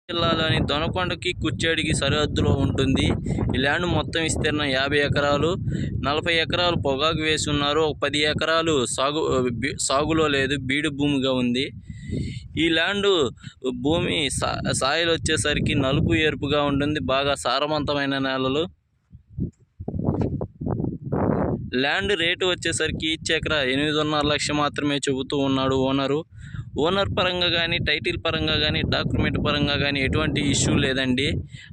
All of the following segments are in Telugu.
జిల్లాలోని దొనకొండకి కుచ్చేడికి సరిహద్దులో ఉంటుంది. ఈ ల్యాండ్ మొత్తం విస్తీర్ణం 50 ఎకరాలు. 40 ఎకరాలు పొగాకు వేసి ఉన్నారు. 10 ఎకరాలు సాగులో లేదు, బీడు భూమిగా ఉంది. ఈ ల్యాండ్ భూమి సాయిల్ వచ్చేసరికి నలుపు ఎరుపుగా ఉంటుంది. బాగా సారవంతమైన నేలలు. ల్యాండ్ రేటు వచ్చేసరికి ఈచ్ ఎకరా 8.5 లక్షలు మాత్రమే చెబుతూ ఉన్నాడు ఓనర్ పరంగా కానీ, టైటిల్ పరంగా కానీ, డాక్యుమెంట్ పరంగా కానీ ఎటువంటి ఇష్యూ లేదండి.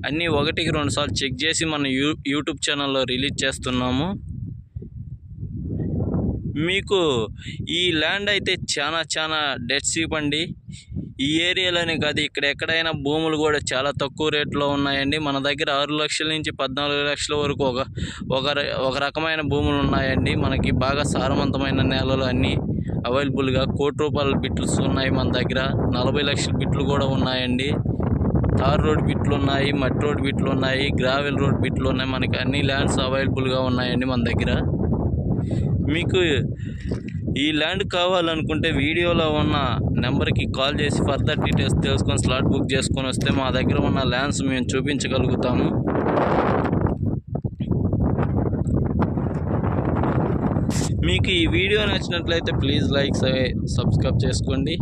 అన్నీ 1కి 2 సార్లు చెక్ చేసి మన యూట్యూబ్ ఛానల్లో రిలీజ్ చేస్తున్నాము. మీకు ఈ ల్యాండ్ అయితే చాలా డెడ్ చీప్ అండి. ఈ ఏరియాలోనే కాదు, ఇక్కడ ఎక్కడైనా భూములు కూడా చాలా తక్కువ రేట్లో ఉన్నాయండి. మన దగ్గర 6 లక్షల నుంచి 14 లక్షల వరకు ఒక రకమైన భూములు ఉన్నాయండి. మనకి బాగా సారవంతమైన నేలలు అన్నీ అవైలబుల్గా. ₹1,00,00,000 బిట్స్ ఉన్నాయి మన దగ్గర. 40 లక్షల బిట్లు కూడా ఉన్నాయండి. తార్ రోడ్ బిట్లు ఉన్నాయి, మట్టి రోడ్ బిట్లు ఉన్నాయి, గ్రావెల్ రోడ్ బిట్లు ఉన్నాయి. మనకి అన్ని ల్యాండ్స్ అవైలబుల్గా ఉన్నాయండి మన దగ్గర. మీకు ఈ ల్యాండ్ కావాలనుకుంటే వీడియోలో ఉన్న నెంబర్కి కాల్ చేసి ఫర్దర్ డీటెయిల్స్ తెలుసుకొని స్లాట్ బుక్ చేసుకొని వస్తే మా దగ్గర ఉన్న ల్యాండ్స్ మేము చూపించగలుగుతాము. మీకు ఈ వీడియో నచ్చినట్లయితే ప్లీజ్ లైక్, సబ్స్క్రైబ్ చేసుకోండి.